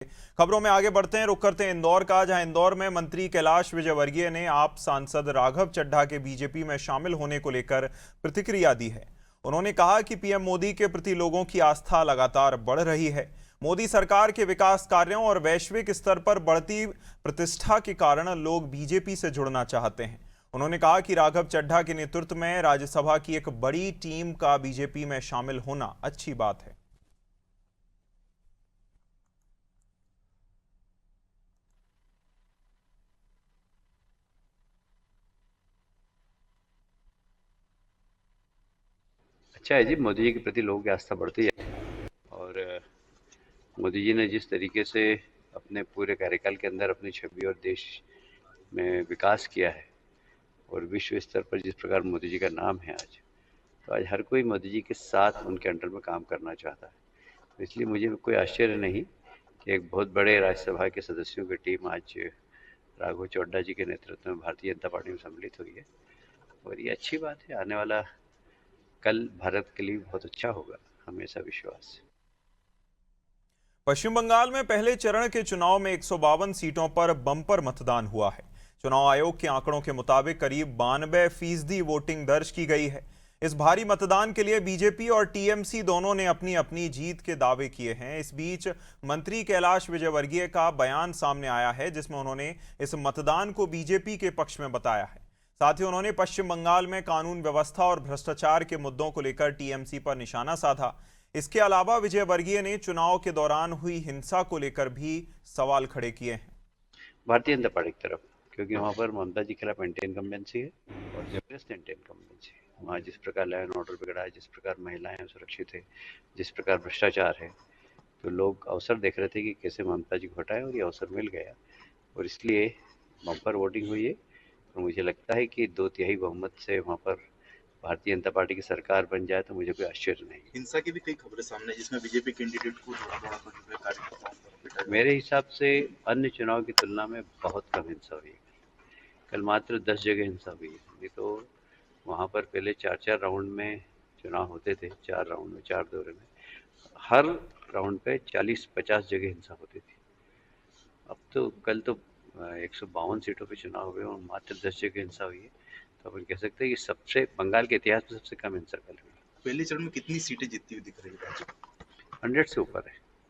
खबरों में आगे बढ़ते हैं, रुक करते हैं इंदौर का, जहां इंदौर में मंत्री कैलाश विजयवर्गीय ने आप सांसद राघव चड्ढा के बीजेपी में शामिल होने को लेकर प्रतिक्रिया दी है। उन्होंने कहा कि पीएम मोदी के प्रति लोगों की आस्था लगातार बढ़ रही है। मोदी सरकार के विकास कार्यों और वैश्विक स्तर पर बढ़ती प्रतिष्ठा के कारण लोग बीजेपी से जुड़ना चाहते हैं। उन्होंने कहा कि राघव चड्ढा के नेतृत्व में राज्यसभा की एक बड़ी टीम का बीजेपी में शामिल होना अच्छी बात है। अच्छा है जी, मोदी जी के प्रति लोगों की आस्था बढ़ती है। और मोदी जी ने जिस तरीके से अपने पूरे कार्यकाल के अंदर अपनी छवि और देश में विकास किया है और विश्व स्तर पर जिस प्रकार मोदी जी का नाम है आज, तो आज हर कोई मोदी जी के साथ उनके अंडर में काम करना चाहता है। तो इसलिए मुझे कोई आश्चर्य नहीं कि एक बहुत बड़े राज्यसभा के सदस्यों की टीम आज राघव चड्ढा जी के नेतृत्व में भारतीय जनता पार्टी में सम्मिलित हुई है। और ये अच्छी बात है, आने वाला कल भारत के लिए बहुत अच्छा होगा, हमें ऐसा विश्वास है। पश्चिम बंगाल में पहले चरण के चुनाव में 152 सीटों पर बम्पर मतदान हुआ है। चुनाव आयोग के आंकड़ों के मुताबिक करीब 92% वोटिंग दर्ज की गई है। इस भारी मतदान के लिए बीजेपी और टीएमसी दोनों ने अपनी अपनी जीत के दावे किए हैं। इस बीच मंत्री कैलाश विजयवर्गीय का बयान सामने आया है, जिसमें उन्होंने इस मतदान को बीजेपी के पक्ष में बताया है। साथ ही उन्होंने पश्चिम बंगाल में कानून व्यवस्था और भ्रष्टाचार के मुद्दों को लेकर टीएमसी पर निशाना साधा। इसके अलावा विजयवर्गीय ने चुनाव के दौरान हुई हिंसा को लेकर भी सवाल खड़े किए हैं। भारतीय जनता पार्टी की तरफ, क्योंकि वहाँ पर ममता जी के खिलाफ एंटी इनकम्बेंसी है और जबरदस्त एंटी इनकम्बेंसी है। वहाँ जिस प्रकार लॉ एंड ऑर्डर बिगड़ा है, जिस प्रकार महिलाएं सुरक्षित है, जिस प्रकार भ्रष्टाचार है, तो लोग अवसर देख रहे थे कि कैसे ममता जी को हटाएं, और ये अवसर मिल गया और इसलिए बम्पर वोटिंग हुई है। और मुझे लगता है कि 2/3 बहुमत से वहाँ पर भारतीय जनता पार्टी की सरकार बन जाए तो मुझे कोई आश्चर्य नहीं। हिंसा की भी कई खबरें सामने, जिसमें बीजेपी कैंडिडेट को दौड़ा कर जो है कार्यकर्ताओं पर पिटाया गया। मेरे हिसाब से अन्य चुनाव की तुलना में बहुत कम हिंसा हुई है। कल मात्र 10 जगह हिंसा हुई है। नहीं तो वहाँ पर पहले 4-4 राउंड में चुनाव होते थे, 4 राउंड में, 4 दौरे में, हर राउंड पे 40-50 जगह हिंसा होती थी। अब तो कल तो 152 सीटों पे चुनाव हुए और मात्र 10 जगह हिंसा हुई है। तो अपन कह सकते हैं कि सबसे, बंगाल के इतिहास में सबसे कम हिंसा कल हुई। पहले चरण में कितनी सीटें जीतती हुई दिख रही है भाजपा? 100 से ऊपर है।